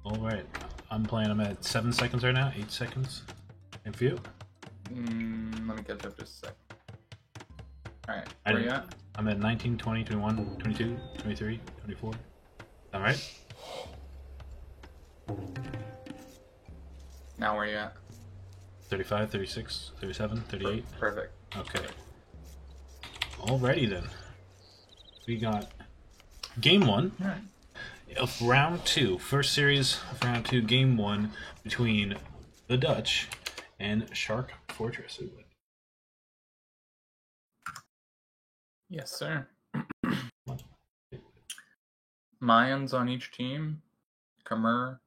All right, I'm playing. I'm at 7 seconds right now. 8 seconds. And for you? Let me catch up just a sec. Alright, where you at? I'm at 19, 20, 21, 22, 23, 24. All right. Now where you at? 35, 36, 37, 38. Perfect. Okay. Alrighty then. We got game one of round two. First series of round two, game one between the Dutch and Shark Fortress. Yes, sir. Mayans on each team, Khmer,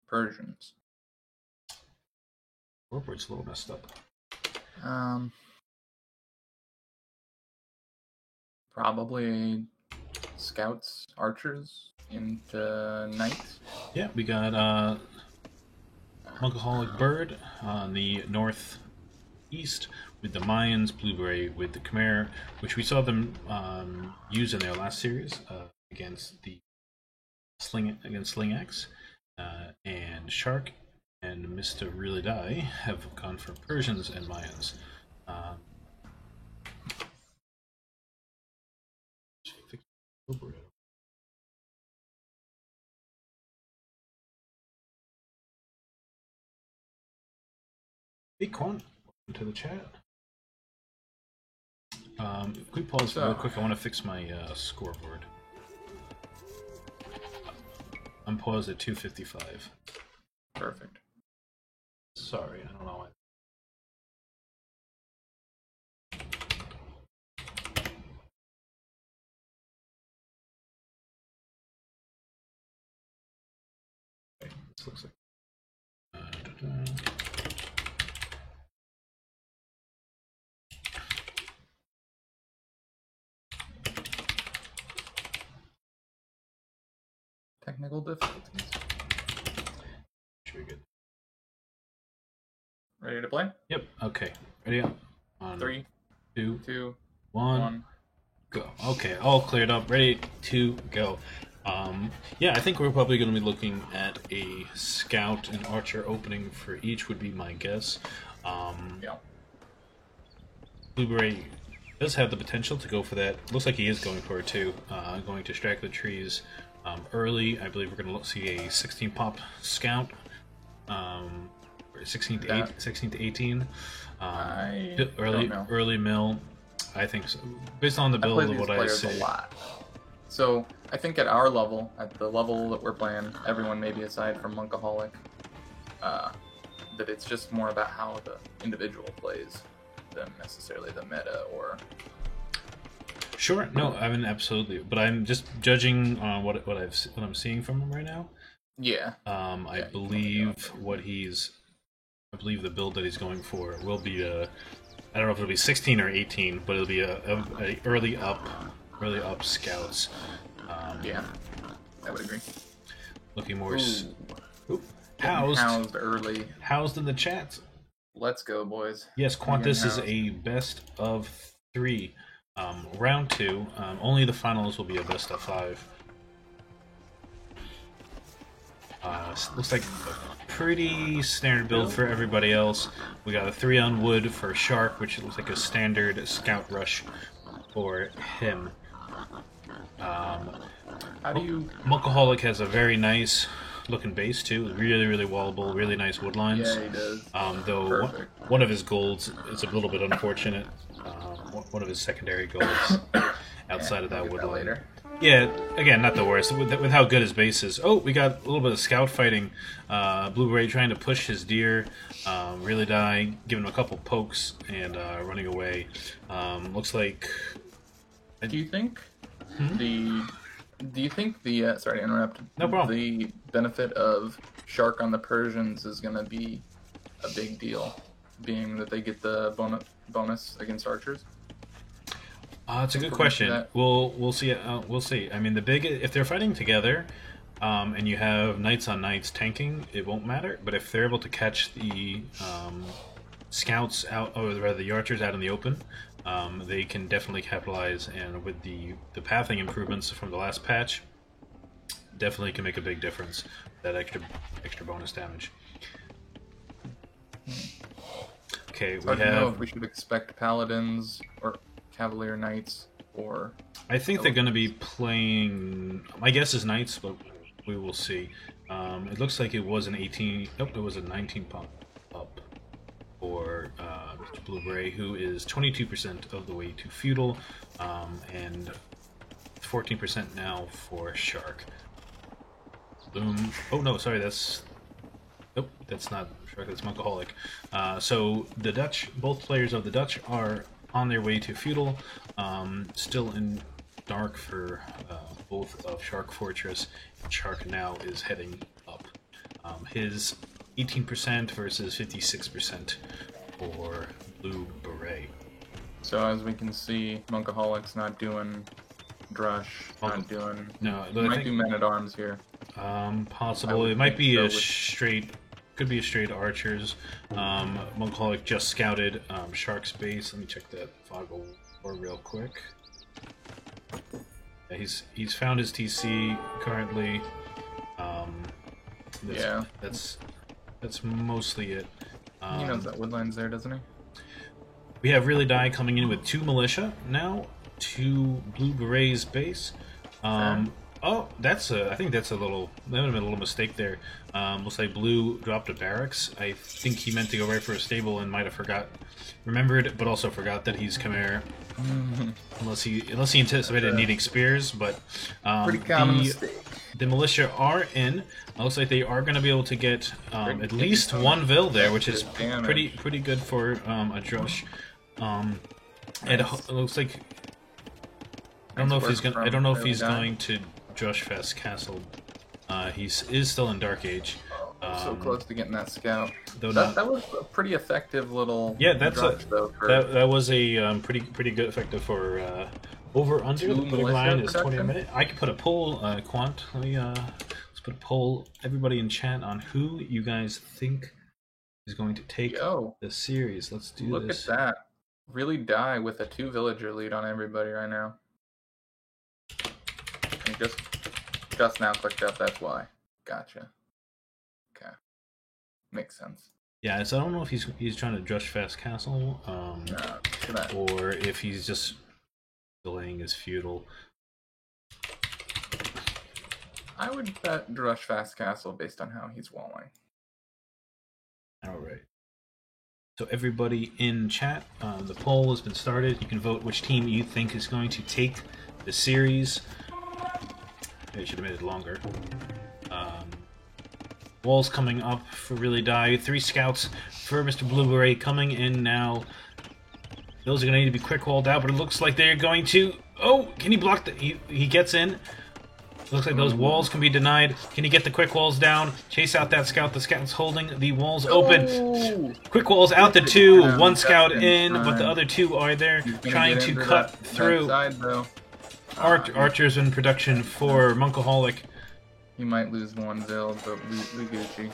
Persians. Scoreboard's a little messed up. Probably scouts, archers into knights. Yeah, we got Monkaholic Bird on the northeast with the Mayans, Blueberry with the Khmer, which we saw them use in their last series against the Sling X, and Shark and Mr. Really Die have gone for Persians and Mayans. Hey, Quan, welcome to the chat. Quick pause real quick. I want to fix my scoreboard. I'm paused at 2:55. Perfect. Sorry, I don't know why. Okay, this looks like. Technical difficulties. Should be good. Ready to play? Yep. Okay. Ready up. On 3, 2, 2, 1, go. Okay, all cleared up. Ready to go. Yeah, I think we're probably going to be looking at a scout and archer opening for each. Would be my guess. Yeah. Blueberry does have the potential to go for that. Looks like he is going for it too. Going to strike the trees early. I believe we're going to see a 16 pop scout. 16 to 18. Early mill. I think so. Based on the build of what I see. A lot. So I think at our level, at the level that we're playing, everyone maybe aside from Monkaholic, that it's just more about how the individual plays than necessarily the meta or. Sure, no, I mean absolutely, but I'm just judging on what I'm seeing from him right now. Yeah. I believe I believe the build that he's going for will be I don't know if it'll be 16 or 18, but it'll be a early up scouts. Yeah, I would agree. Looking more housed early. Housed in the chat. Let's go, boys. Yes, Qantas is a best of 3. Round 2. Only the finals will be a best of 5. Looks like a pretty standard build for everybody else. We got a 3 on wood for Shark, which looks like a standard scout rush for him. How do you... Monkaholic has a very nice looking base too. Really, really wallable, really nice wood lines. Yeah, he does. Though one of his golds is a little bit unfortunate. One of his secondary golds outside of that wood line. Later. Yeah, again, not the worst. With how good his base is. Oh, we got a little bit of scout fighting. Blueberry trying to push his deer. Really Die, giving him a couple pokes and running away. Looks like... Do you think the sorry to interrupt. No problem. The benefit of Shark on the Persians is going to be a big deal, being that they get the bonus against archers? It's a good question. We'll see. We'll see. I mean, if they're fighting together, and you have knights on knights tanking, it won't matter. But if they're able to catch the scouts out, or rather the archers out in the open, they can definitely capitalize. And with the pathing improvements from the last patch, definitely can make a big difference. That extra bonus damage. Okay, It's hard to know if we should expect paladins or cavalier knights or. I think they're going to be playing. My guess is knights, but we will see. It looks like it was an 18. Nope, it was a 19 pop up for Mr. Blue-Gray, who is 22% of the way to feudal, and 14% now for Shark. Boom. Oh no, sorry, that's. Nope, that's not Shark, that's Monkaholic. So the Dutch, both players of the Dutch are on their way to feudal, still in dark for both of Shark Fortress. Shark now is heading up. His 18% versus 56% for Blue Beret. So as we can see, Monkaholic's not doing Drush, not doing. No, he might do Men at Arms here. Possible. It might be a straight. Could be a straight archers. Monkaholic just scouted Shark's base. Let me check that fog war real quick. Yeah, he's found his TC currently. That's mostly it. He knows that Woodline's there, doesn't he? We have Really Die coming in with 2 militia now, 2 Blue Berets base. Oh, I think that would have been a little mistake there. Looks like Blue dropped a barracks. I think he meant to go right for a stable and might have remembered, but also forgot that he's Khmer. Unless he anticipated needing spears, but pretty common mistake. The militia are in. Looks like they are going to be able to get at least 1 Vil there, which is pretty good for a Drush. It looks like I don't know if he's going to Drushfest Castle. He is still in Dark Age. So close to getting that scout. That was a pretty effective little. Yeah, that was a pretty good effective for over under. The putting line is 20 a minute. I could put a poll, Quant. Let's put a poll. Everybody in chat on who you guys think is going to take the series. Let's do this. Look at that. Really Die with a 2 villager lead on everybody right now. And just now clicked up. That's why. Gotcha. Okay, makes sense. Yeah, so I don't know if he's trying to Drushfest Castle, or if he's just delaying his feudal. I would bet Drushfest Castle based on how he's walling. All right. So everybody in chat, the poll has been started. You can vote which team you think is going to take the series. I should have made it longer. Walls coming up for Really Die. 3 scouts for Mr. Blue Beret coming in now. Those are going to need to be quick walled out, but it looks like they're going to... Oh, can he block the... He gets in. Looks like those walls can be denied. Can he get the quick walls down? Chase out that scout. The scout's holding the walls open. Quick walls out the 2. 1 scout in, but the other 2 are there trying to cut through. Archers in production for Monkaholic. You might lose 1 Vil, but we Gucci.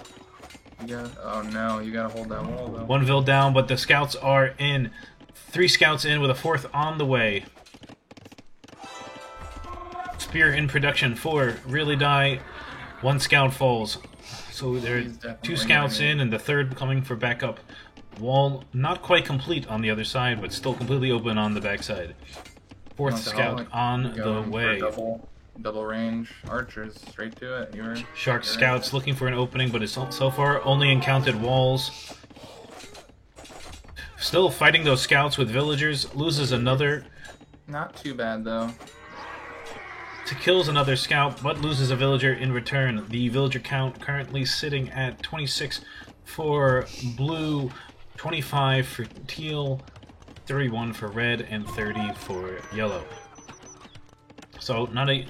Oh no, you gotta hold that wall though. 1 Vil down, but the scouts are in. 3 scouts in with a 4th on the way. Spear in production for Really Die. 1 scout falls. So there are 2 scouts in and the 3rd coming for backup. Wall not quite complete on the other side, but still completely open on the backside. 4th scout on the way. Double range archers straight to it. Shark scouts looking for an opening, but it's so far only encountered walls. Still fighting those scouts with villagers. Loses another. Not too bad though. Kills another scout, but loses a villager in return. The villager count currently sitting at 26 for blue, 25 for teal, 31 for red, and 30 for yellow. So not a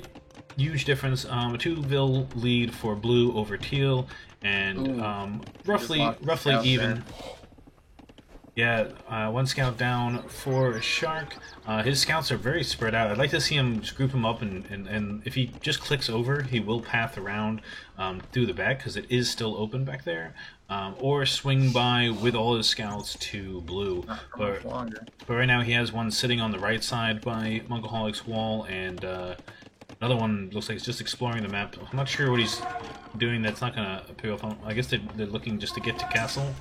huge difference. A 2 Vil lead for blue over teal, and roughly even. There. Yeah, 1 scout down for Shark. His scouts are very spread out. I'd like to see him just group him up, and if he just clicks over, he will path around through the back, because it is still open back there. Or swing by with all his scouts to blue. But right now he has 1 sitting on the right side by Monkaholic's wall, and Another one looks like he's just exploring the map. I'm not sure what he's doing. That's not going to appear off. I guess they're looking just to get to castle.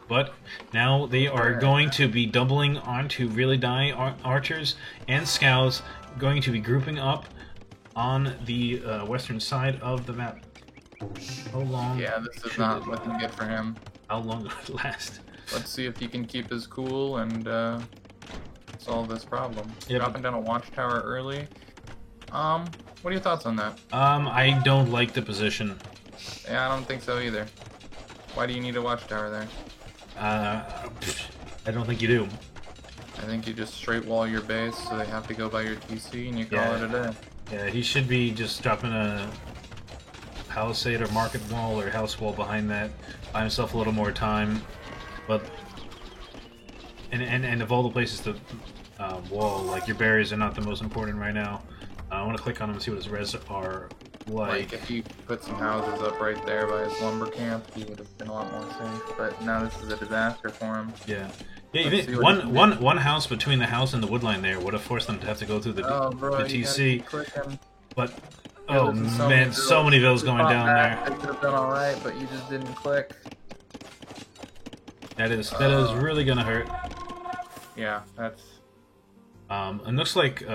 But now they are going to be doubling onto really die archers and scouts, going to be grouping up on the western side of the map. How long? Yeah, this is not looking good for him. How long will it last? Let's see if he can keep his cool and solve this problem. Yep. Dropping down a watchtower early. What are your thoughts on that? I don't like the position. Yeah, I don't think so either. Why do you need a watchtower there? I don't think you do. I think you just straight wall your base, so they have to go by your TC, and you call it a day. Yeah, he should be just dropping a palisade or market wall or house wall behind that. Buy himself a little more time. But and of all the places to wall, like your berries are not the most important right now. I want to click on him and see what his res are like. If he put some houses up right there by his lumber camp, he would have been a lot more safe. But now this is a disaster for him. Yeah. Yeah, even one house between the house and the woodline there would have forced them to have to go through the TC. But oh man, so many vills going down there. They could have done all right, but you just didn't click. That is really gonna hurt. Yeah, that's. It looks like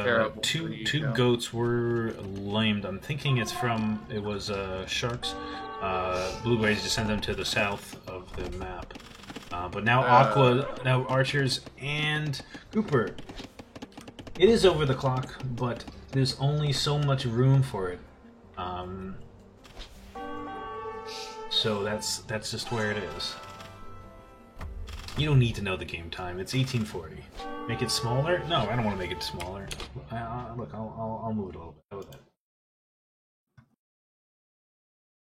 two goats were lamed. I'm thinking it was sharks. Blueberries just sent them to the south of the map. But now now archers and Cooper. It is over the clock, but there's only so much room for it. So that's just where it is. You don't need to know the game time. It's 1840. Make it smaller? No, I don't want to make it smaller. Look, I'll move it a little bit. How about that?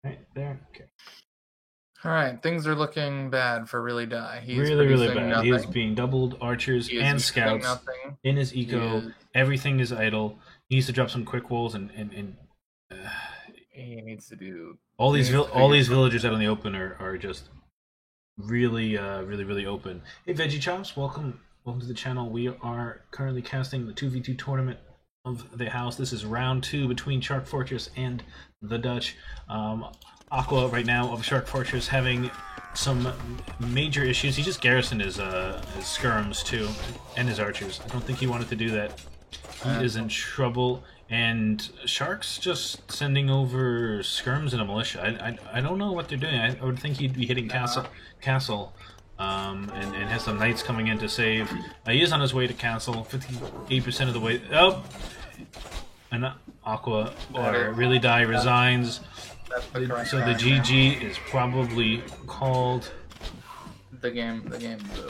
Right there. Okay. All right, things are looking bad for Really Die. He's really bad. Nothing. He is being doubled archers and scouts in his eco. Everything is idle. He needs to drop some quick walls and he needs to do all these villagers out in the open are just really open. Hey Veggie Chops, welcome to the channel. We are currently casting the 2v2 tournament of the house. This is round 2 between Shark Fortress and the Dutch. Aqua right now of Shark Fortress having some major issues. He just garrisoned his skirms too, and his archers. I don't think he wanted to do that. He is in trouble, and Shark's just sending over skirms and a militia. I don't know what they're doing. I would think he'd be hitting castle, and has some knights coming in to save. He is on his way to castle, 58% of the way. Oh, and Aqua or Really Die resigns. So the GG is probably called. The game.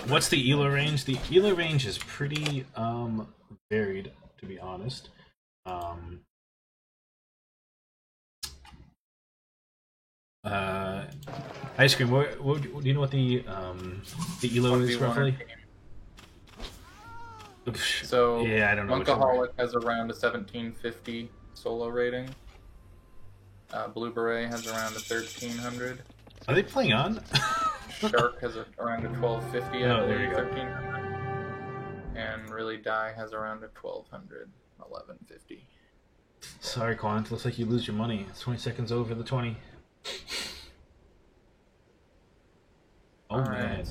What's the Ela range? The Ela range is pretty varied, to be honest. Ice cream. What do you know what the Elo is roughly? So yeah, I don't know. Monkaholic has around a 1750 solo rating. Blue Beret has around a 1300. Are they playing on? Shark has around a 1250. Oh, there you go. 1300. And Really Die has around a 1200, 1150. Sorry, Quant. Looks like you lose your money. It's 20 seconds over the 20. Oh man.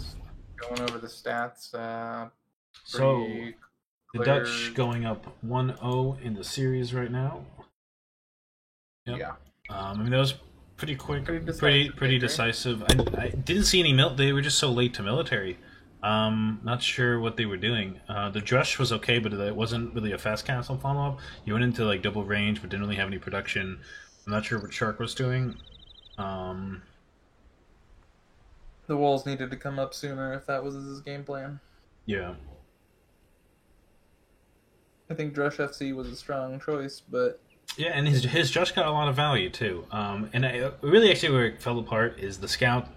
Going over the stats. So the Dutch going up 1-0 in the series right now. Yep. Yeah. I mean, that was pretty quick, pretty decisive. I didn't see any they were just so late to military. Not sure what they were doing. The Drush was okay, but it wasn't really a fast castle follow-up. You went into like double range, but didn't really have any production. I'm not sure what Shark was doing. The walls needed to come up sooner if that was his game plan. Yeah. I think Drush FC was a strong choice, but... Yeah, and his Drush got a lot of value, too. And really actually where it fell apart is the scout.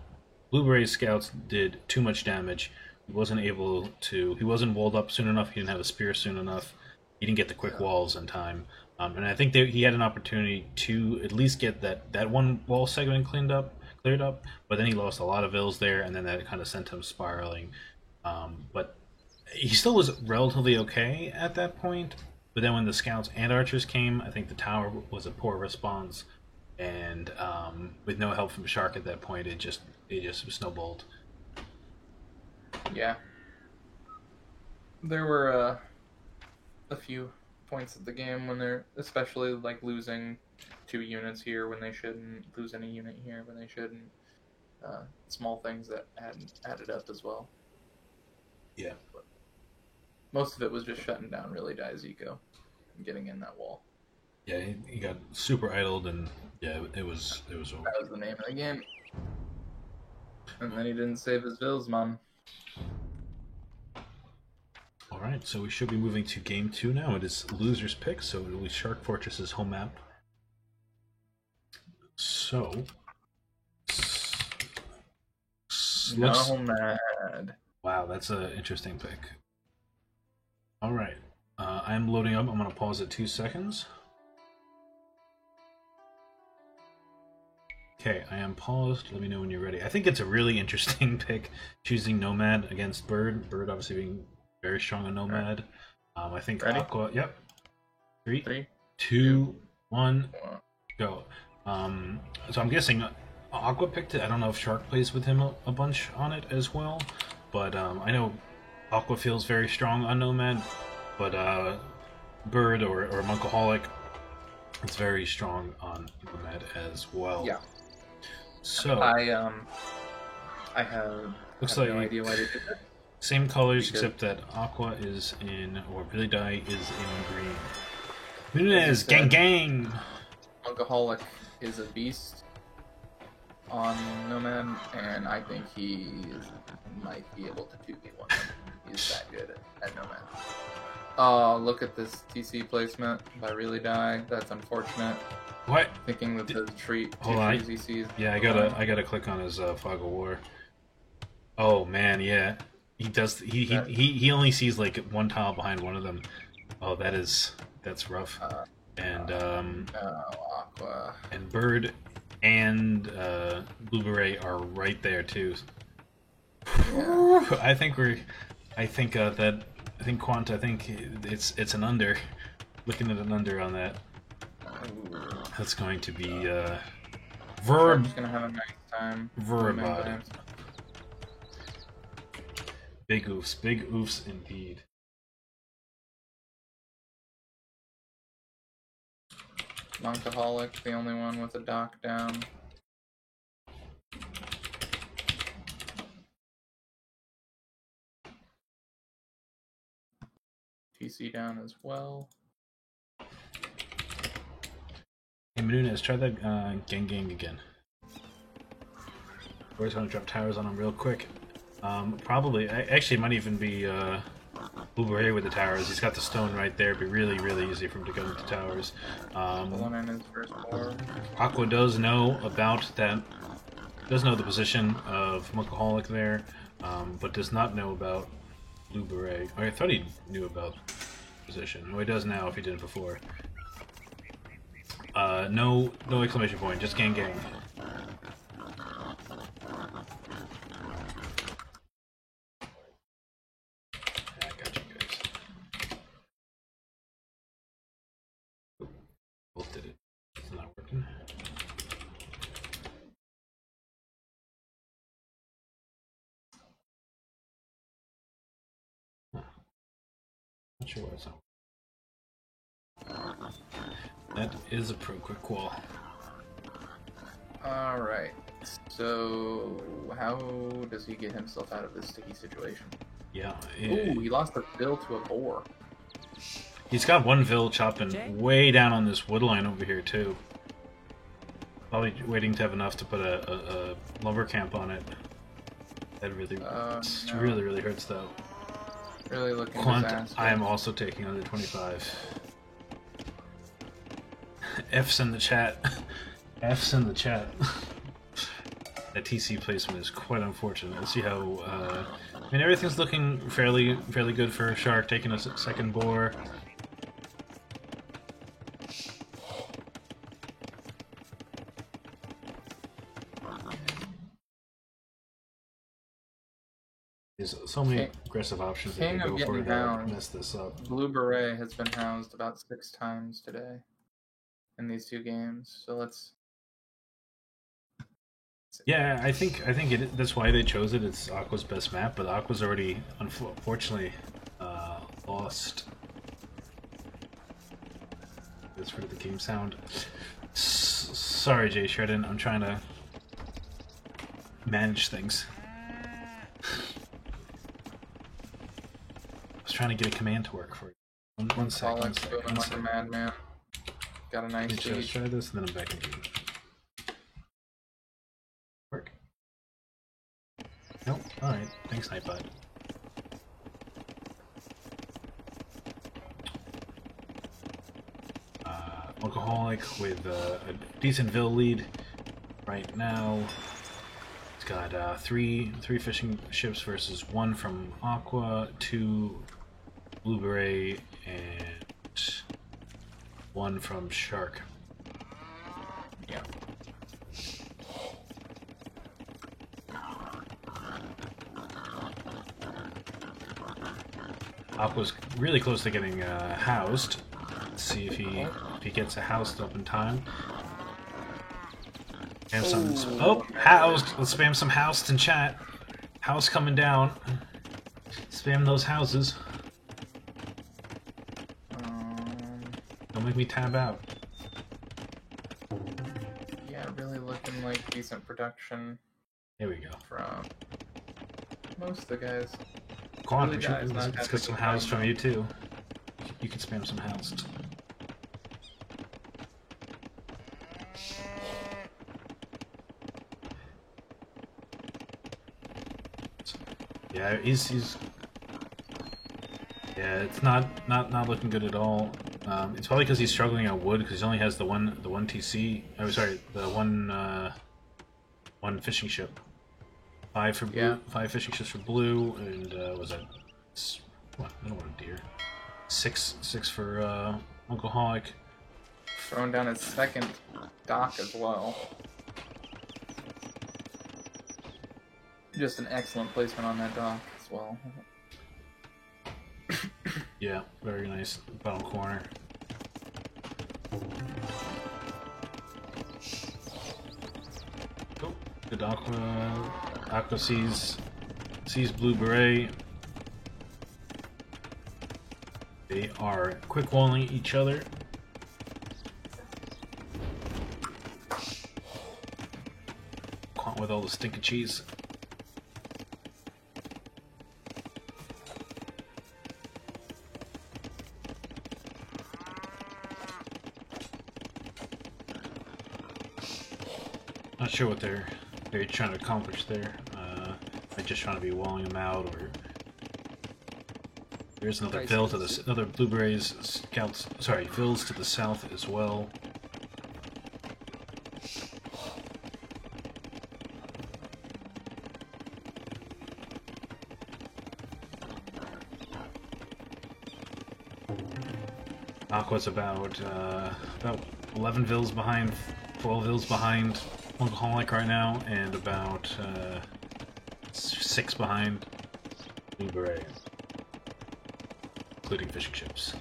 Blueberry's scouts did too much damage. He wasn't able to... He wasn't walled up soon enough. He didn't have a spear soon enough. He didn't get the quick walls in time. And I think he had an opportunity to at least get that one wall segment cleared up, but then he lost a lot of vills there, and then that kind of sent him spiraling. But he still was relatively okay at that point. But then when the scouts and archers came, I think the tower was a poor response, and with no help from Shark at that point, it just snowballed. Yeah, there were a few points of the game when they're especially like losing 2 units here when they shouldn't, lose any unit here when they shouldn't. Small things that added up as well. Yeah. But most of it was just shutting down really Daizico and getting in that wall. Yeah, he got super idled, and yeah, it was That was the name of the game. And then he didn't save his bills, Mom. All right. So we should be moving to game 2 now. It is loser's pick, so it will be Shark Fortress's home map. So Nomad. Wow, that's an interesting pick. All right, I'm loading up. I'm gonna pause at 2 seconds. Okay, I am paused. Let me know when you're ready. I think it's a really interesting pick, choosing Nomad against Bird. Bird obviously being very strong on Nomad. I think Ready? Aqua. Yep. 3, 3, 2, 1, 1. go. So I'm guessing Aqua picked it. I don't know if Shark plays with him a bunch on it as well, but I know Aqua feels very strong on Nomad, but Bird or Monkaholic is very strong on Nomad as well. Yeah. So I have looks no like idea why they did that. same colors Because- except that Aqua is in, or Billy Die is in green. Nunez, As you gang said. gang! Monkaholic is a beast on Nomad, and I think might be able to 2v1. He's that good at Nomad. Look at this TC placement by Really Die. That's unfortunate. What? Thinking that the treat Hold on. trees he sees. Yeah, I gotta click on his Fog of War. Oh man, yeah, he does. He only sees like one tile behind one of them. Oh, that's rough. And Aqua. and Bird and Blue Beret are right there too. Yeah. I think Quant. I think it's an under. Looking at an under on that. That's going to be Verb. Shark's gonna have a nice time. Verbod. Big oofs indeed. Monkaholic, the only one with a dock down. TC down as well. Hey Menunez, try that gang again. We're just gonna drop towers on him real quick. Probably, actually, it might even be Blue Beret with the towers. He's got the stone right there. It'd be really, really easy for him to go into towers. Pulling in his first war. Aqua does know about that. Does know the position of Monkaholic there, but does not know about Blue Beret. Oh, I thought he knew about the position. Oh, he does now if he didn't before. No exclamation point. Just gang. I got you guys. Both did it. It's not working. Huh. Not sure why it's not. That is a pro quick wall. Alright. So, how does he get himself out of this sticky situation? Yeah. Ooh, he lost a bill to a boar. He's got one Vil chopping way down on this wood line over here too. Probably waiting to have enough to put a lumber camp on it. That really hurts. No. Really hurts though. Really looking Quant, disastrous. I am also taking under 25. F's in the chat. F's in the chat. That TC placement is quite unfortunate. Let's see how. I mean, everything's looking fairly good for Shark taking a second boar. There's so many aggressive options that they King of go getting for that housed. mess this up. Blue Beret has been housed about 6 times today in these 2 games. So let's. Yeah, I think that's why they chose it. It's Aqua's best map, but Aqua's already unfortunately lost. That's where the game sound. Sorry, Jay Shredden. I'm trying to manage things. I was trying to get a command to work for you. One sec. Moving like a madman. Got a nice Let's try this, and then I'm back in game. Work. Nope. All right. Thanks, Nightbot. Alcoholic with a decent Vil lead right now. It's got three fishing ships versus 1 from Aqua, 2 Blue Beret, and 1 from Shark. Yeah. Aqua's really close to getting housed. Let's see if he gets a housed up in time. And some housed. Let's spam some housed in chat. House coming down. Spam those houses. Don't make me tab out. Yeah, really looking like decent production. There we go. From most of the guys. Go on, let's get some housed from you too. You can spam some housed. Yeah, he's yeah, it's not looking good at all. It's probably because he's struggling on wood because he only has the one TC. Oh, sorry, the one fishing ship. 5 for blue, 5 fishing ships for blue, and was that what? I don't want a deer. 6 for Alcoholic. Throwing down his second dock as well. Just an excellent placement on that dock as well. Yeah, very nice bottom corner. Oh, good Aqua sees Blue Beret. They are quick walling each other. Caught with all the stinking cheese. Not sure what they're trying to accomplish there. They're just trying to be walling them out, or there's another Vil to the another Blue Berets scouts. Sorry, Vils to the south as well. Aqua's about 11 Vils behind, 12 Vils behind Alcoholic right now, and about 6 behind Blue Beret, including fishing ships.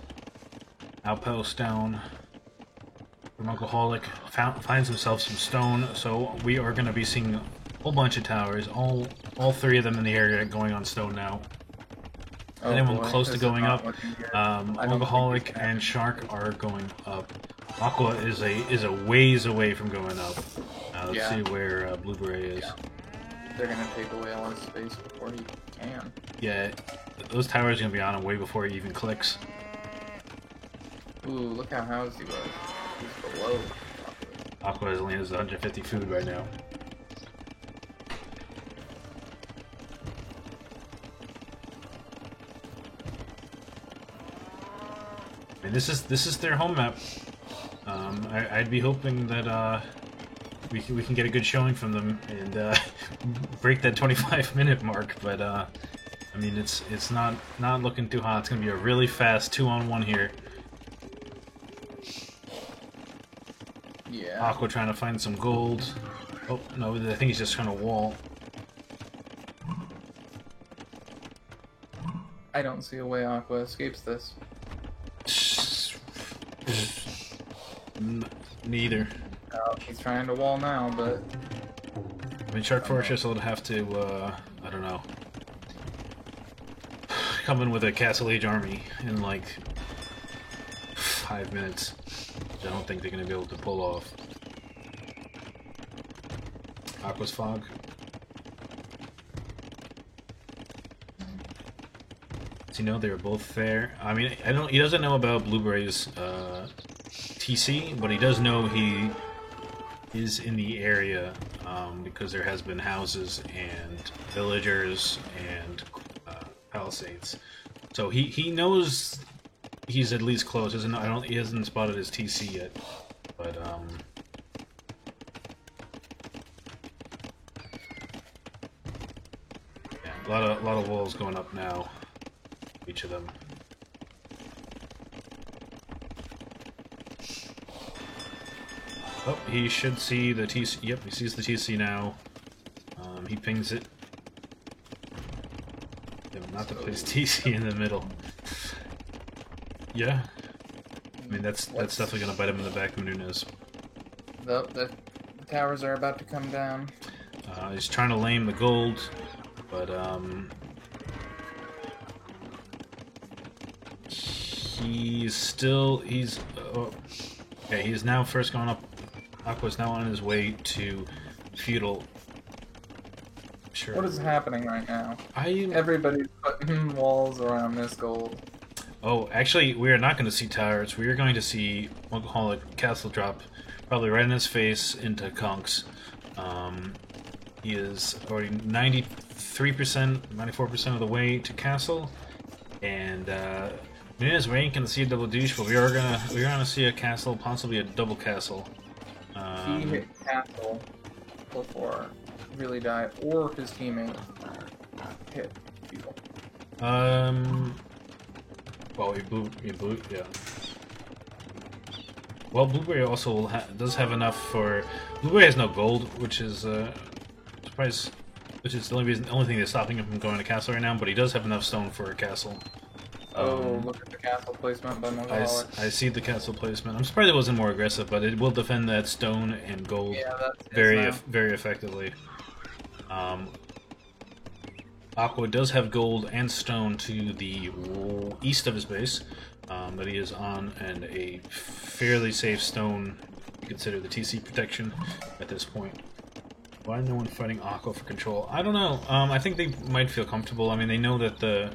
Outpost down from Alcoholic finds himself some stone, so we are going to be seeing a whole bunch of towers, all 3 of them in the area going on stone now. Oh anyone boy, close to going up? Alcoholic so. and Shark are going up. Aqua is a ways away from going up. Let's see where Blue Beret is. Yeah. They're gonna take away all his space before he can. Yeah, those towers are gonna be on him way before he even clicks. Ooh, look how housed he was. He's below. Aqua only has 150 food right now. And this is their home map. I'd be hoping that we can get a good showing from them and break that 25-minute mark. But I mean, it's not looking too hot. It's gonna be a really fast 2-on-1 here. Yeah. Aqua trying to find some gold. Oh no, I think he's just trying to wall. I don't see a way Aqua escapes this. Neither. He's trying to wall now, but I mean, Shark Fortress will have to, I don't know, come in with a Castle Age army in like 5 minutes. I don't think they're going to be able to pull off. Aqua's Fog. So, you know, they were both there. I mean, he doesn't know about Blueberry's TC, but he does know he is in the area because there has been houses and villagers and palisades. So he knows he's at least close. He hasn't spotted his TC yet, but yeah, a lot of walls going up now. Each of them. Oh, he should see the TC. Yep, he sees the TC now. He pings it. Not to place TC in the middle. Yeah. I mean, that's definitely gonna bite him in the back of Nunez. The towers are about to come down. He's trying to lame the gold, but okay, he's now first gone up. Aqua's now on his way to feudal. Sure. What is happening right now? Everybody's putting walls around this gold. Oh, actually, we are not going to see towers. We are going to see Monkaholic Castle drop, probably right in his face into Conks. He is already 93%, 94% of the way to Castle, and Nunez ain't going to see a double douche, but we're gonna see a castle, possibly a double castle. He hit Castle before really die, or his teammate hit people. Well, he blew, yeah. Well, Blueberry also does have enough for. Blueberry has no gold, which is surprise, which is the only thing that's stopping him from going to castle right now. But he does have enough stone for a castle. Oh, look at the castle placement by Monkaholic. I see the castle placement. I'm surprised it wasn't more aggressive, but it will defend that stone and gold very effectively. Aqua does have gold and stone to the east of his base, but he is on a fairly safe stone. Consider the TC protection at this point. Why no one fighting Aqua for control? I don't know. I think they might feel comfortable. I mean, they know that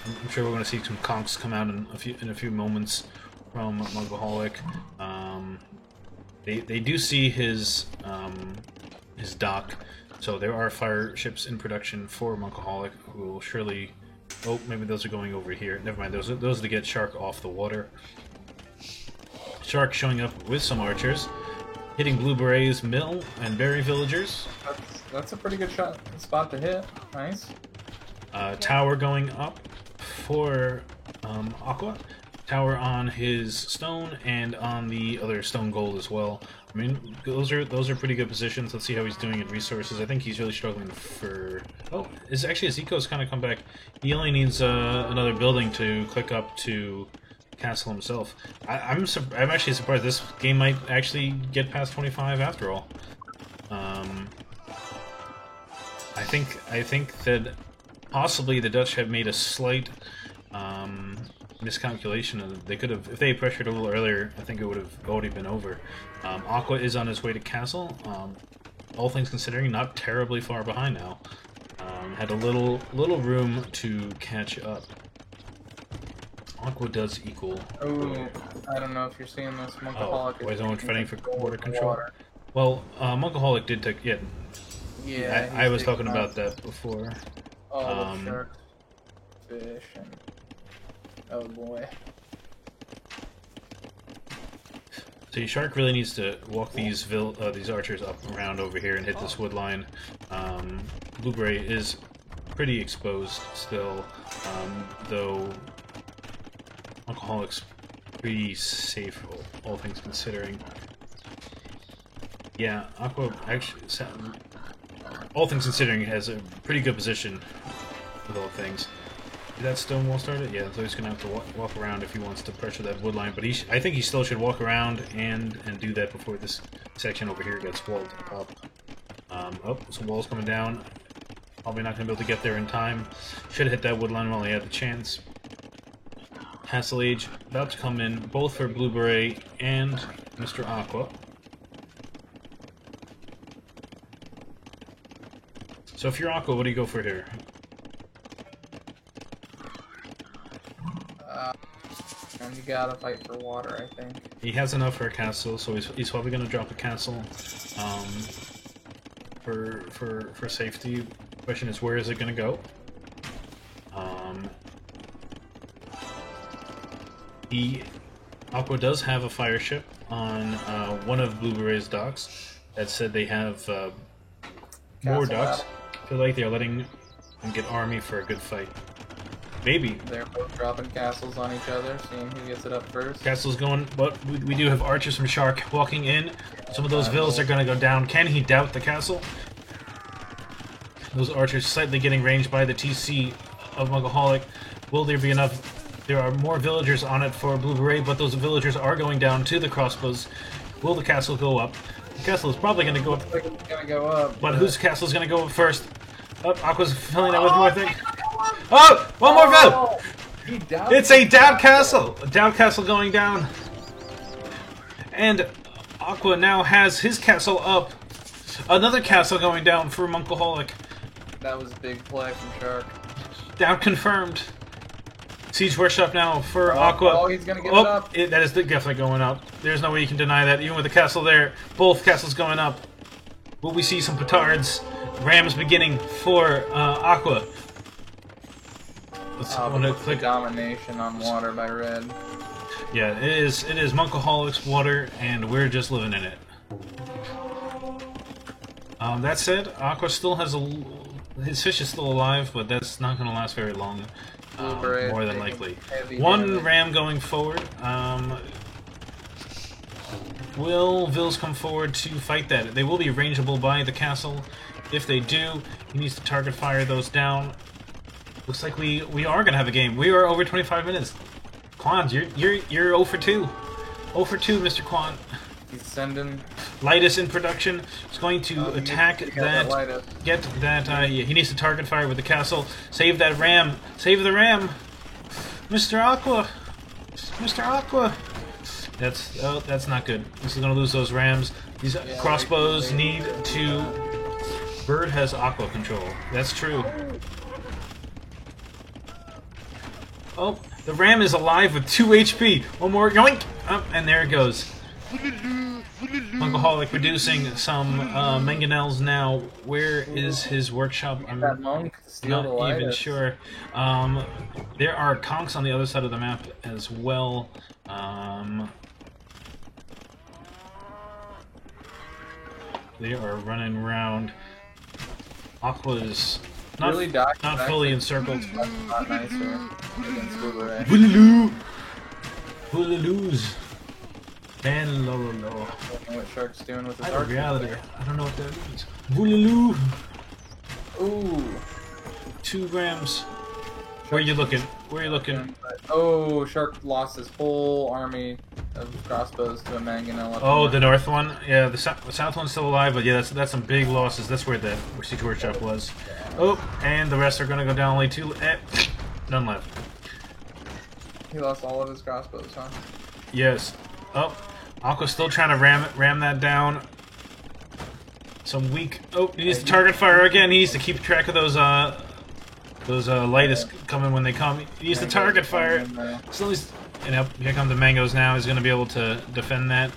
I'm sure we're going to see some conks come out in a few moments from Monkaholic. They do see his dock, so there are fire ships in production for Monkaholic who will surely. Oh, maybe those are going over here. Never mind. Those are to get Shark off the water. Shark showing up with some archers, hitting Blue Berets mill and berry villagers. That's a pretty good spot to hit. Nice. Tower going up for Aqua. Tower on his stone and on the other stone gold as well. I mean, those are pretty good positions. Let's see how he's doing in resources. I think he's really struggling for. Oh, actually his eco's kind of come back. He only needs another building to click up to Castle himself. I'm actually surprised this game might actually get past 25 after all. I think that possibly the Dutch have made a slight miscalculation. They could have, if they had pressured a little earlier, I think it would have already been over. Aqua is on his way to Castle. All things considering, not terribly far behind now. Had a little room to catch up. Aqua does equal. Oh, I don't know if you're seeing this. Monkaholic. Why is no one fighting for water control? Well, Monkaholic did take. Yeah, I was talking about that before. Oh, sharks, fish, and oh boy. So Shark really needs to walk these archers up around over here and hit this wood line. Blueberry is pretty exposed still, though Alcoholic's pretty safe, all things considering. Yeah, Aqua actually, all things considering, has a pretty good position with all things. Did that stone wall started? Yeah, so he's gonna have to walk around if he wants to pressure that wood line. But I think he still should walk around and do that before this section over here gets walled up. Oh, some walls coming down. Probably not gonna be able to get there in time. Should have hit that wood line while he had the chance. Castle Age about to come in, both for Blue Beret and Mr. Aqua. So if you're Aqua, what do you go for here? And you gotta fight for water, I think. He has enough for a castle, so he's probably gonna drop a castle for safety. Question is, where is it gonna go? Aqua does have a fire ship on one of Blue Beret's docks that said they have more docks. I feel like they're letting them get army for a good fight. Maybe. They're both dropping castles on each other, seeing who gets it up first. Castle's going, but we do have archers from Shark walking in. Some of those villas are going to go down. Can he doubt the castle? Those archers slightly getting ranged by the TC of Muggaholic. Will there be enough? There are more villagers on it for Blue Beret, but those villagers are going down to the crossbows. Will the castle go up? The castle is probably going to go up. Looks like it's gonna go up. But whose castle is going to go up first? Oh, Aqua's filling that with more things. Oh! One more vote! It's a Doubt Castle! A Doubt Castle going down. And Aqua now has his castle up. Another castle going down for Monkaholic. That was a big play from Shark. Doubt confirmed. Siege Workshop now for Aqua. Oh, he's gonna get it up. That is definitely going up. There's no way you can deny that. Even with the castle there, both castles going up. Will we see some petards? Rams beginning for Aqua. Let's click domination on water by red. Yeah, it is Monkaholic's water, and we're just living in it. That said, Aqua still has his fish is still alive, but that's not going to last very long. More than likely. One ram going forward. Will Vils come forward to fight that? They will be rangeable by the castle. If they do, he needs to target fire those down. Looks like we are gonna have a game. We are over 25 minutes. Quans, you're 0 for 2. 0 for 2, Mr. Quan. He's sending Lightus in production. He's going to attack that. Get that. Yeah, he needs to target fire with the castle. Save that ram. Save the ram. Mr. Aqua. Mr. Aqua. That's not good. This is gonna lose those rams. These crossbows need to. Bird has Aqua control. That's true. Oh, the ram is alive with 2 HP. One more, yoink! And there it goes. Monkaholic producing some mangonels now. Where is his workshop? I'm not even sure. There are conchs on the other side of the map as well. They are running around. Aqua's not fully encircled. Not nicer against Boomerang. Woolaloo! Woolaloos! Ben Lolo. I don't know what Shark's doing with his reality. I don't know what that means. Woolaloo! Ooh. 2 grams. Where are you looking? Where are you looking? Oh, Shark lost his whole army of crossbows to a mangonel. Oh, the north one? Yeah, the south one's still alive, but yeah, that's some big losses. That's where the Siege Workshop was. Oh, and the rest are gonna go down. Only 2. None left. He lost all of his crossbows, huh? Yes. Oh, Aqua's still trying to ram that down. Some weak. Oh, he needs to target fire again. He needs to keep track of those Lightus coming when they come. He needs to target fire. So he's, here come the mangoes now. He's going to be able to defend that.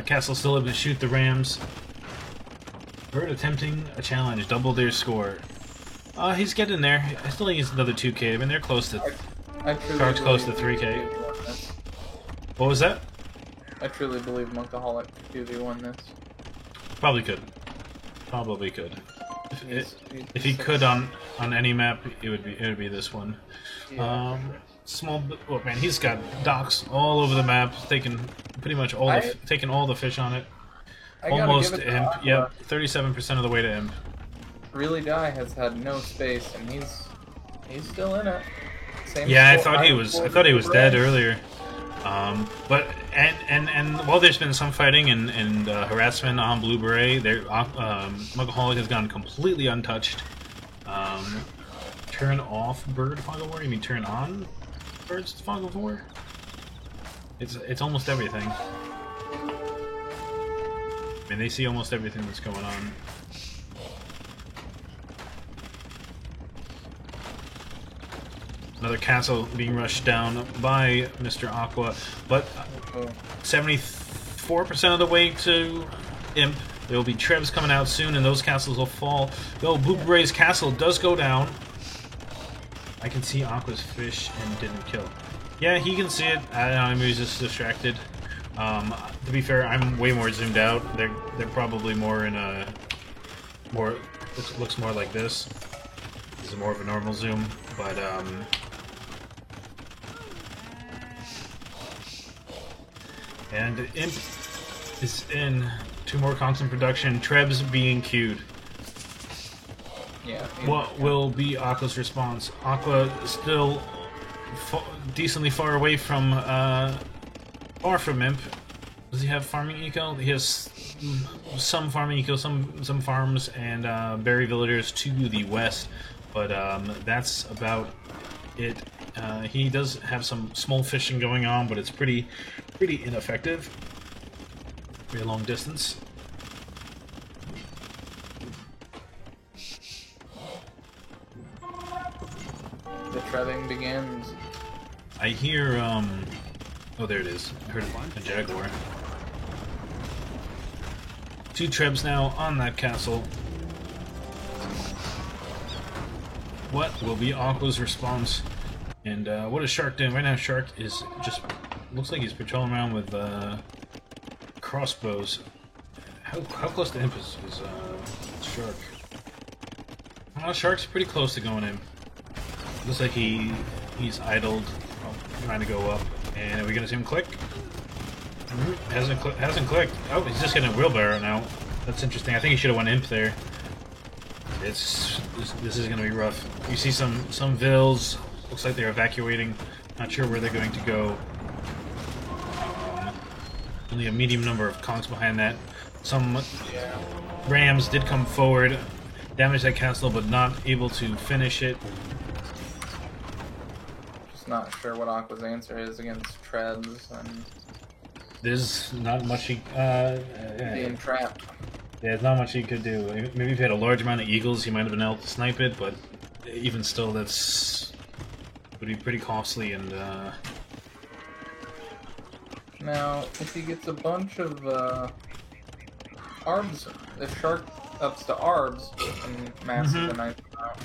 Castle still able to shoot the rams. Bird attempting a challenge. Double their score. He's getting there. I still think he's another 2K. I mean, they're close to... Shark's close to 3K. What was that? I truly believe Monkaholic could 2v1 this. Probably could. Probably could. If he could on any map, it would be this one. Yeah. Oh man, he's got docks all over the map, taking pretty much taking all the fish on it. Almost imp. Yep, 37% of the way to imp. Really Die has had no space, and he's He's still in it. Same Yeah, I score- thought he high was. score I thought he was for dead Red. earlier. But and while there's been some fighting and harassment on Blue Beret, Muggaholic has gone completely untouched. Turn off Bird Fog of War? You mean turn on Bird's Fog of War? It's almost everything. I mean, they see almost everything that's going on. Another castle being rushed down by Mr. Aqua, but 74% of the way to Imp. There will be Trebs coming out soon, and those castles will fall. Though Blue Beret's castle does go down. I can see Aqua's fish and didn't kill. Yeah, he can see it. I don't know, maybe he's just distracted. To be fair, I'm way more zoomed out. They're probably more in a looks more like this. This is more of a normal zoom, but and Imp is in. 2 more conks in production. Trebs being queued. Yeah. What will be Aqua's response? Aqua is still decently far away from Imp. Does he have farming eco? He has some farming eco, some farms, and berry villagers to the west, but that's about it. He does have some small fishing going on, but it's pretty ineffective. Very long distance. The trebbing begins. I hear, oh, there it is. I heard a jaguar. 2 Trebs now on that castle. What will be Aqua's response? And, what is Shark doing? Right now, Shark is just... looks like he's patrolling around with, crossbows. How close to Imp is Shark? Shark's pretty close to going in. Looks like he's idled, trying to go up. And are we gonna see him click? Hasn't clicked. Oh, he's just getting a wheelbarrow now. That's interesting. I think he should have went Imp there. This is gonna be rough. You see some vills. Looks like they're evacuating. Not sure where they're going to go. Only a medium number of conks behind that. Some rams did come forward, damage that castle, but not able to finish it. Just not sure what Aqua's answer is against Trebs and There's not much he. being trapped. Yeah, there's not much he could do. Maybe if he had a large amount of eagles, he might have been able to snipe it, but even still, that's would be pretty costly and. Now, if he gets a bunch of Arbs, if Shark ups to Arbs and masses the knife out.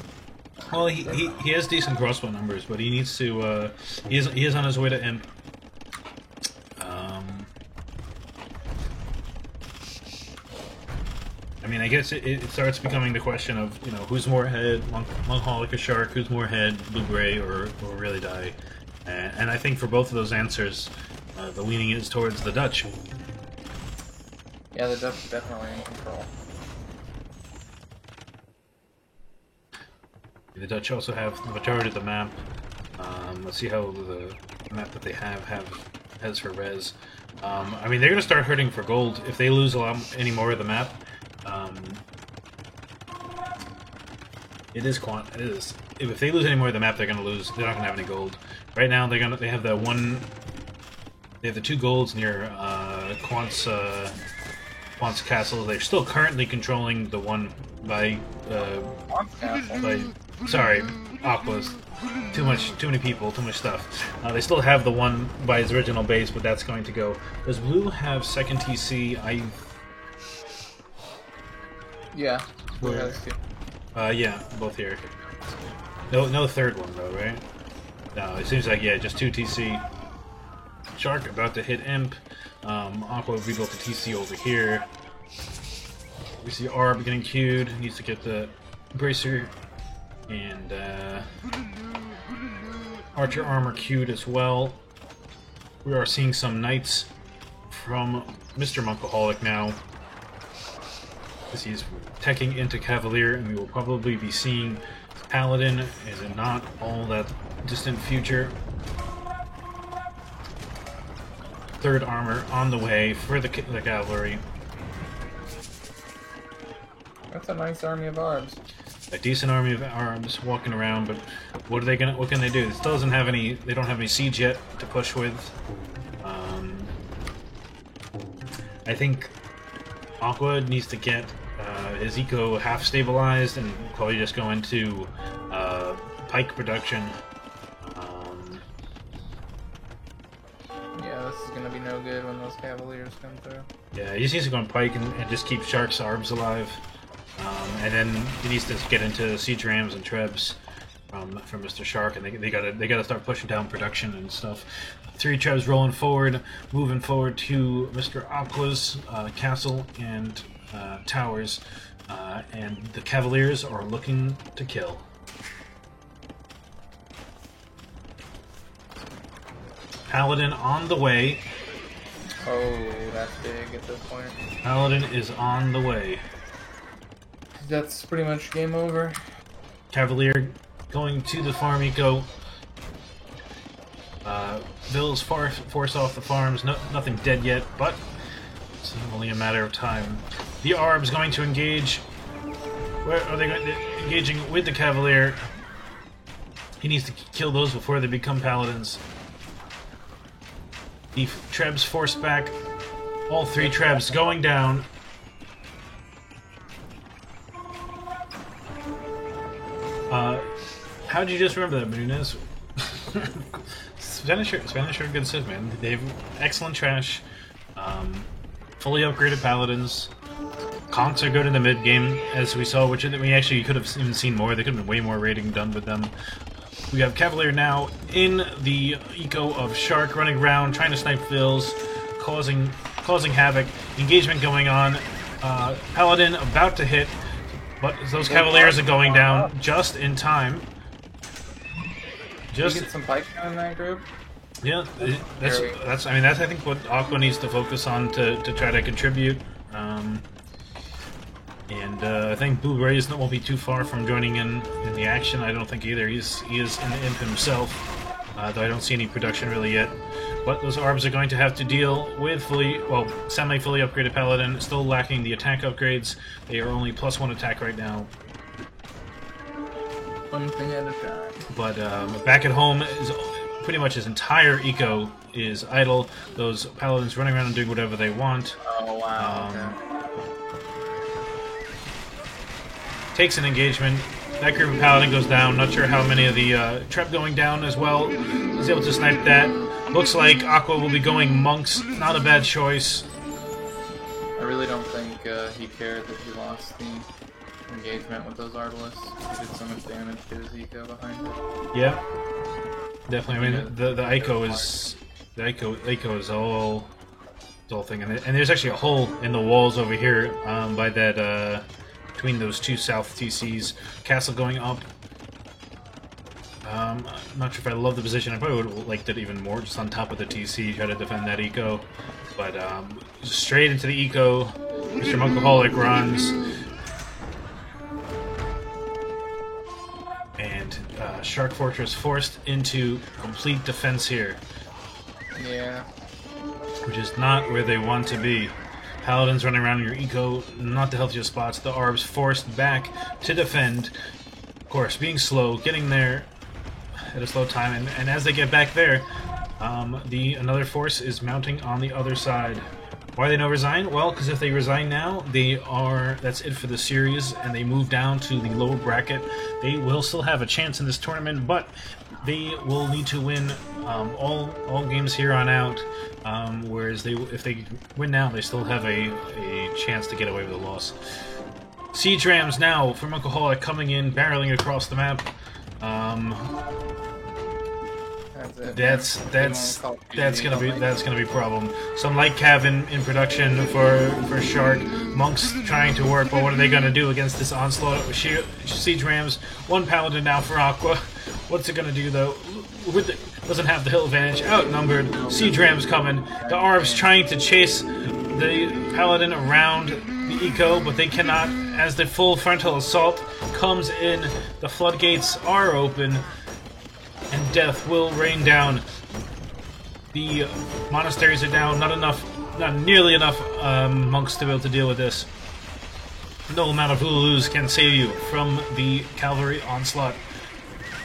Well, he has decent crossbow numbers, but he needs to. He is on his way to Imp. I mean, I guess it starts becoming the question of, you know, who's more ahead, Muggaholic or Shark, who's more ahead, Blue Beret or Really Die. And I think for both of those answers, the leaning is towards the Dutch. Yeah, the Dutch are definitely in control. The Dutch also have the majority of the map. Let's see how the map that they has her res. I mean, they're going to start hurting for gold if they lose any more of the map. It is. If they lose any more of the map, they're going to lose. They're not going to have any gold. Right now, they have the one. They have the 2 golds near Quant's castle. They're still currently controlling the one by sorry, Aqua's. Too many people, too much stuff. They still have the one by his original base, but that's going to go. Does Blue have second TC? Yeah. Where? Yeah, both here. No third one though, right? No, it seems like just 2 TC. Shark about to hit Imp. Aqua rebuilt the TC over here. We see Arb getting queued. Needs to get the bracer and Archer armor queued as well. We are seeing some knights from Mr. Muggaholic now, as he's teching into Cavalier, and we will probably be seeing Paladin is it not all that distant future. Third armor on the way for the cavalry. That's a nice army of Arbs. A decent army of Arbs walking around, but what are they gonna? What can they do? This doesn't have any. They don't have any siege yet to push with. I think Aqua needs to get his eco half stabilized and probably just go into pike production. Yeah, this is gonna be no good when those Cavaliers come through. Yeah, he just needs to go on pike and just keep Shark's Arbs alive. And then he needs to get into siege rams and trebs from Mr. Shark, and they gotta start pushing down production and stuff. 3 trebs rolling forward, moving forward to Mr. Aqua's castle and towers, and the Cavaliers are looking to kill. Paladin on the way. Oh, that's big at this point. Paladin is on the way. That's pretty much game over. Cavalier going to the farm eco. Vill's force off the farms. Nothing dead yet, but it's only a matter of time. The Arbs going to engage. Where are they engaging with the Cavalier? He needs to kill those before they become Paladins. The Trebs forced back. All 3 Trebs going down. How'd you just remember that, Menunez? Spanish are good Civ, man. They have excellent trash, fully upgraded Paladins. Conks are good in the mid game, as we saw, which we actually could have even seen more. There could have been way more raiding done with them. We have Cavalier now in the eco of Shark, running around, trying to snipe Vills, causing havoc. Engagement going on. Paladin about to hit, but those Cavaliers are going down just in time. Just get some pike in that group. Yeah, that's. I mean, that's I think what Aqua needs to focus on to try to contribute. I think Blue Rays won't be too far from joining in the action. I don't think either. He is in the imp himself, though I don't see any production really yet. But those Arbs are going to have to deal with semi-fully upgraded Paladin, still lacking the attack upgrades. They are only +1 attack right now. One thing at a time. But back at home, is pretty much his entire eco is idle. Those Paladins running around and doing whatever they want. Oh wow. Okay. Takes an engagement. That group of Paladin goes down. Not sure how many of the Trep going down as well. He's able to snipe that. Looks like Aqua will be going Monks. Not a bad choice. I really don't think he cared that he lost the engagement with those Arbalest. He did so much damage to his eco behind it. Yeah, definitely. I mean, the Ico is all thing, and there's actually a hole in the walls over here by that between those 2 south TCs. Castle going up. I'm not sure if I love the position. I probably would have liked it even more, just on top of the TC, try to defend that eco. But straight into the eco, Mr. Monkaholic runs. And Shark Fortress forced into complete defense here. Yeah. Which is not where they want to be. Paladins running around in your eco, not the healthiest spots. The Arbs forced back to defend. Of course, being slow, getting there at a slow time, and as they get back there, another force is mounting on the other side. Why they no resign? Well, because if they resign now, that's it for the series, and they move down to the lower bracket. They will still have a chance in this tournament, but they will need to win all games here on out. Whereas if they win now, they still have a chance to get away with a loss. Siege Rams now from Monkaholic coming in, barreling across the map. That's gonna be a problem. Some light cav in production for Shark. Monks trying to work, but what are they gonna do against this onslaught of Siege Rams? 1 Paladin now for Aqua. What's it gonna do though? Doesn't have the hill advantage. Outnumbered. Siege Rams coming. The Arbs trying to chase the Paladin around the eco, but they cannot as the full frontal assault comes in, the floodgates are open, and death will rain down. The monasteries are down, not nearly enough monks to be able to deal with this. No amount of Ululus can save you from the cavalry onslaught.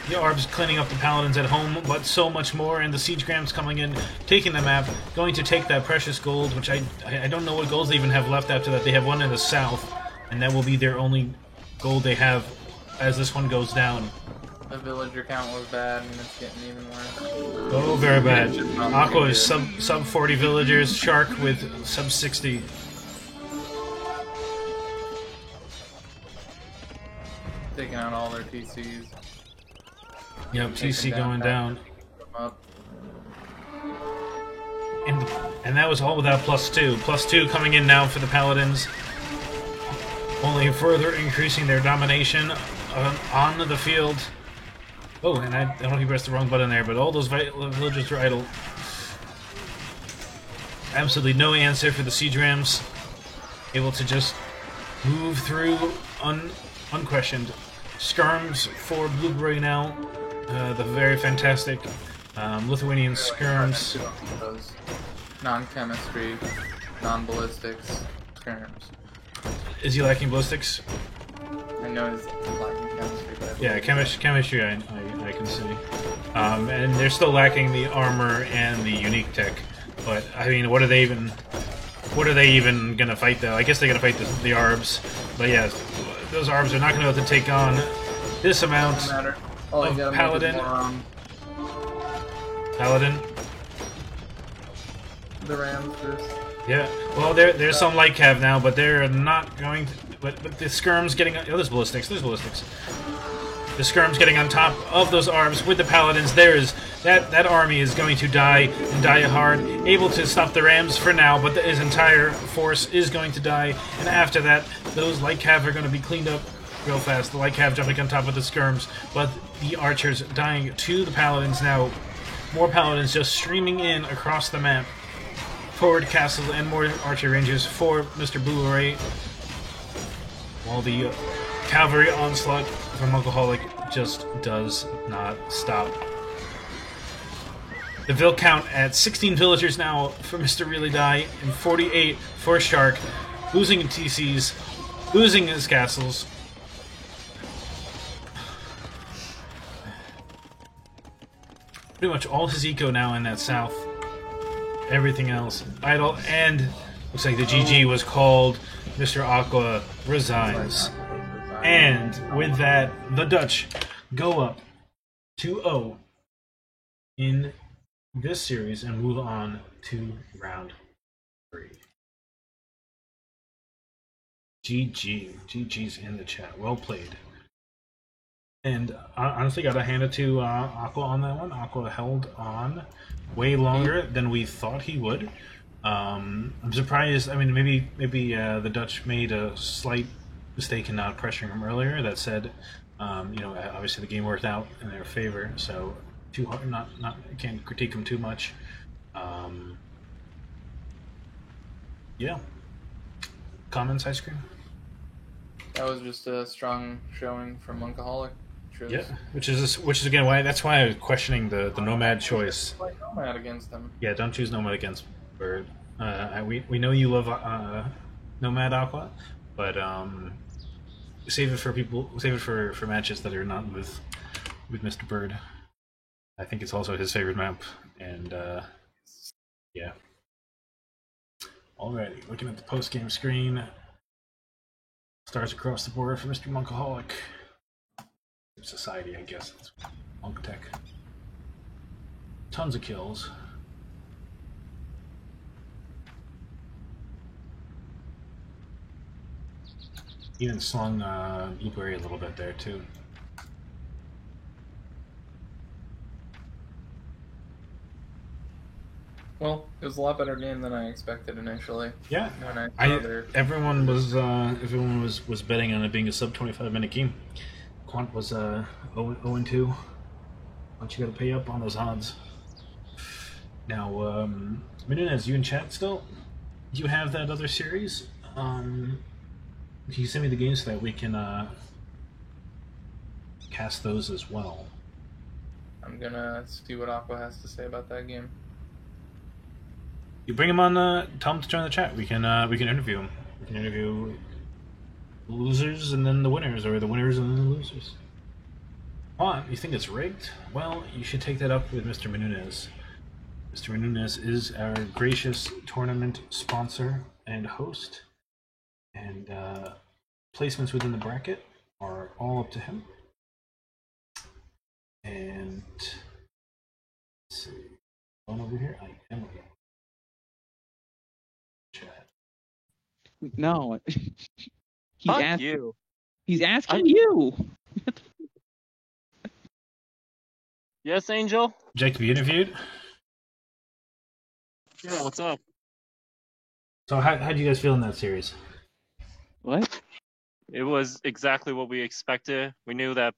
The Arbs cleaning up the paladins at home, but so much more, and the siege grams coming in, taking the map, going to take that precious gold, which I don't know what golds they even have left after that. They have one in the south, and that will be their only gold they have as this one goes down. The villager count was bad, and it's getting even worse. Oh, very bad. Aqua is sub 40 villagers, Shark with sub 60. Taking out all their TCs. Yep, TC going down. And that was all without +2. +2 coming in now for the Paladins. Only further increasing their domination on the field. Oh, and I don't know if you pressed the wrong button there, but all those villagers were idle. Absolutely no answer for the siege rams. Able to just move through unquestioned. Skirms for Blueberry now. The very fantastic Lithuanian skirms. Non-chemistry, non-ballistics skirms. Is he lacking ballistics? I know he's lacking chemistry, but yeah, chemistry I can see. And they're still lacking the armor and the unique tech. But I mean, what are they even gonna fight though? I guess they're gonna fight the Arbs. But yeah, those Arbs are not gonna be able to take on this amount of Paladin. Paladin. The Rams first. Yeah. Well, there's some light cav now, but they're not going to. But the skirms getting. Oh, there's ballistics. There's ballistics. The skirms getting on top of those Arbs with the Paladins. There is that army is going to die and die hard. Able to stop the Rams for now, but his entire force is going to die. And after that, those light cav are going to be cleaned up real fast. The light cav jumping on top of the skirms, but the archers dying to the Paladins now. More Paladins just streaming in across the map. Forward castles and more archer ranges for Mr. Blu-ray. While the cavalry onslaught from Alcoholic just does not stop. The Vill count at 16 villagers now for Mr. Really Die and 48 for Shark. Losing in TCs, losing his castles. Pretty much all his eco now in that south. Everything else idle, and looks like the GG was called. Mr. Aqua resigns. And with that, the Dutch go up 2-0 in this series and move on to round 3. GG. GG's in the chat. Well played. And I honestly gotta hand it to Aqua on that one. Aqua held on way longer than we thought he would. I'm surprised. I mean, maybe the Dutch made a slight mistake in not pressuring him earlier. That said, you know, obviously the game worked out in their favor, so too hard. Can't critique him too much. Yeah. Comments, Ice Cream? That was just a strong showing from Monkaholic. Yeah, which is again why I was questioning the Nomad choice. Like Nomad against them. Yeah, don't choose Nomad against Bird. We know you love Nomad Aqua, but save it for people. Save it for matches that are not with Mr. Bird. I think it's also his favorite map, and yeah. Alrighty, looking at the post game screen. Stars across the board for Mr. Monkaholic. Society, I guess. It's Monk Tech. Tons of kills. Even slung Blueberry a little bit there, too. Well, it was a lot better game than I expected initially. Yeah, everyone was betting on it being a sub 25-minute game. Quant was 0-2. But you got to pay up on those odds. Now, Menunez, you in chat still? Do you have that other series? Can you send me the games so that we can cast those as well? I'm gonna see what Aqua has to say about that game. You bring him on. Tell him to join the chat. We can interview him. We can interview the losers and then the winners, or the winners and then the losers. Oh, you think it's rigged? Well, you should take that up with Mr. Menunez. Mr. Menunez is our gracious tournament sponsor and host, and placements within the bracket are all up to him. And let's see, going over here, I am again. Chat. No, Fuck you. He's asking you. Yes, Angel? Would you like to be interviewed? Yeah, what's up? So how do you guys feel in that series? What? It was exactly what we expected. We knew that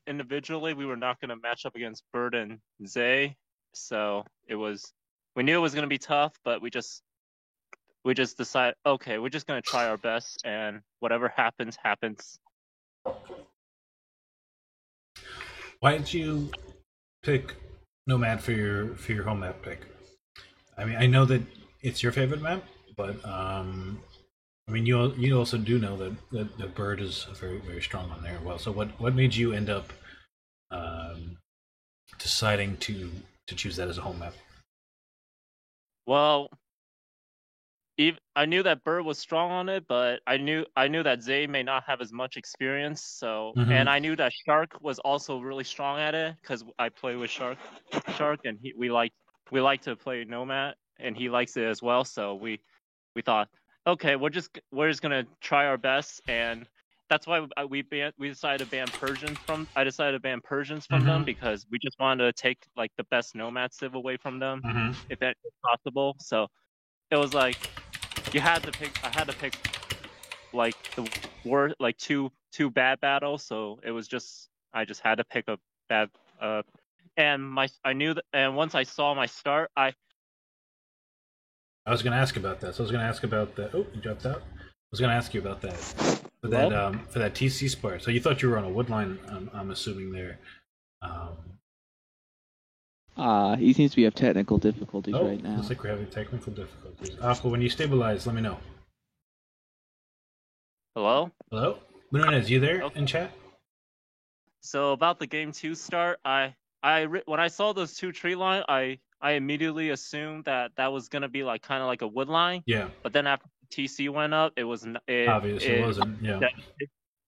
individually we were not going to match up against Bird and Zay, so we knew it was going to be tough, but we just decided, okay, we're just going to try our best, and whatever happens, happens. Why did you pick Nomad for your home map pick? I mean, I know that it's your favorite map, but I mean, you also do know that the Bird is very, very strong on there as well. So what made you end up deciding to choose that as a home map? Well, I knew that Bird was strong on it, but I knew that Zay may not have as much experience. So, and I knew that Shark was also really strong at it because I play with Shark, and we like to play Nomad, and he likes it as well. So we thought, okay, we're just gonna try our best, and that's why we decided to ban Persians from. I decided to ban Persians from them because we just wanted to take like the best Nomad civ away from them, if that is possible. So it was like I had to pick like the worst, like two bad battles. So it was I just had to pick a bad. And I knew that, and once I saw my start, I was going to ask about that. So I was going to ask about that. Oh, you dropped out. I was going to ask you about that for that TC split. So you thought you were on a woodline. I'm assuming there. He seems to be have technical difficulties right now. Looks like we're having technical difficulties. Aqua, when you stabilize, let me know. Hello? Hello? Menunez, you there in chat? So about the game 2 start, when I saw those two tree line, I immediately assumed that was gonna be like kind of like a wood line. Yeah. But then after TC went up, it was obviously it wasn't. Yeah.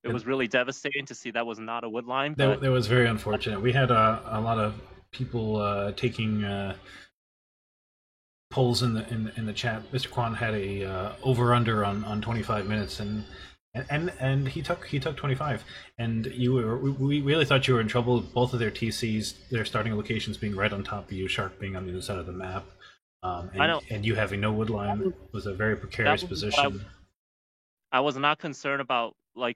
It was really devastating to see that was not a wood line. That was very unfortunate. We had a lot of people taking polls in the chat. Mr. Kwan had a over under on 25 minutes and he took 25, and we really thought you were in trouble with both of their TCs, their starting locations being right on top of you, Shark being on the other side of the map, and you having no wood line was a very precarious position. I was not concerned about, like,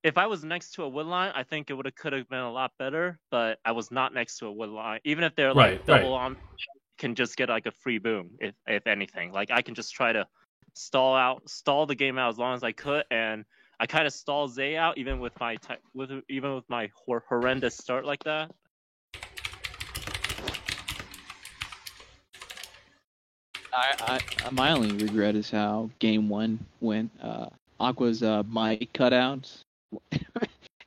if I was next to a wood line, I think it could have been a lot better, but I was not next to a wood line. Even if they're like double on, can just get like a free boom if anything. Like I can just try to stall the game out as long as I could, and I kind of stalled Zay out even with my horrendous start like that. My only regret is how game 1 went. Aqua's mic cut out,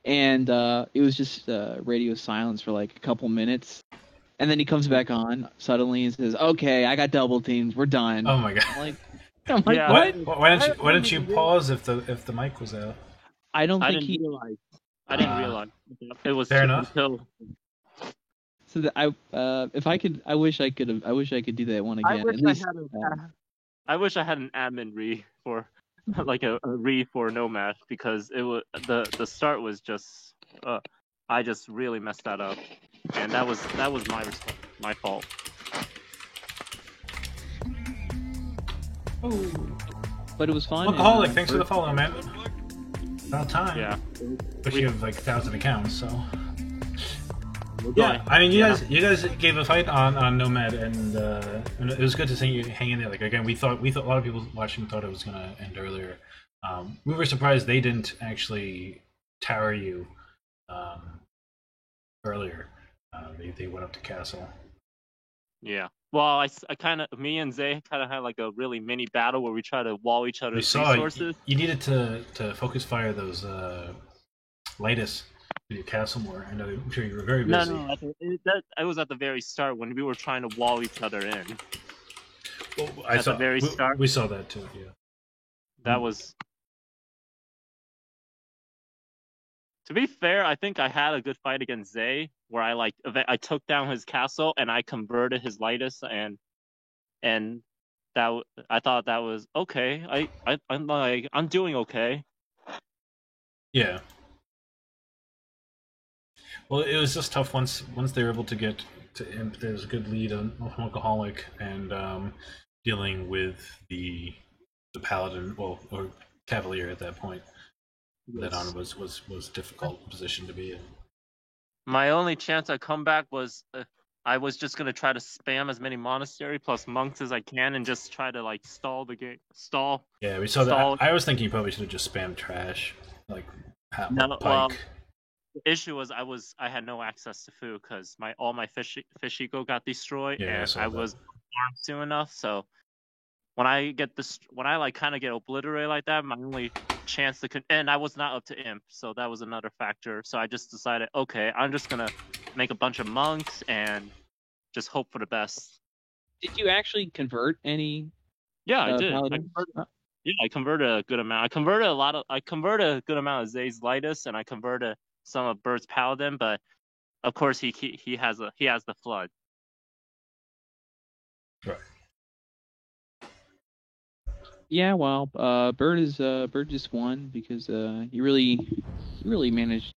and it was just radio silence for like a couple minutes, and then he comes back on suddenly and says, "Okay, I got double teamed. We're done." Oh my god! I'm like, yeah, what? Why didn't you pause if the mic was out? I don't think he realized. I didn't realize it was fair enough. So that if I could, I wish I could do that one again. I wish I had an admin re for like a re for Nomad, because it was the start was just I just really messed that up, and that was my fault. Oh, but it was fun. Alcoholic, thanks for the follow, man. About time. Yeah. But you have like 1,000 accounts, so. We're Yeah, going, I mean, you guys gave a fight on Nomad, and it was good to see you hang in there. Like again, we thought a lot of people watching thought it was gonna end earlier. We were surprised they didn't actually tower you earlier. They went up to castle. Yeah. Well, I kind of, me and Zay kind of had like a really mini battle where we try to wall each We other's saw resources. you needed to focus fire those Lightus with your castle more. I know I'm sure you were very busy. No, it was at the very start when we were trying to wall each other in. Well, The very start. We saw that too. Yeah. That was. To be fair, I think I had a good fight against Zay, where I took down his castle and I converted his Lightus, and that I thought that was okay. I'm doing okay. Yeah. Well, it was just tough once they were able to get to Imp. There's a good lead on Alcoholic and dealing with the Paladin, well, or Cavalier at that point. That on was difficult position to be in. My only chance at comeback was I was just gonna try to spam as many monastery plus monks as I can and just try to like stall the game. Yeah, we saw that. I was thinking you probably should have just spammed trash, like Pike. Well, the issue was I had no access to food because all my fish eco got destroyed, and I was armed soon enough. So when I like kind of get obliterated like that, my only chance and I was not up to Imp, so that was another factor. So I just decided, okay, I'm just gonna make a bunch of monks and just hope for the best. Did you actually convert any? Yeah, I did. I converted a good amount. I converted a good amount of Zay's Lightus, and I converted some of Bird's Paladin. But of course, he has the flood. Right. Yeah, well, Bird just won because he really managed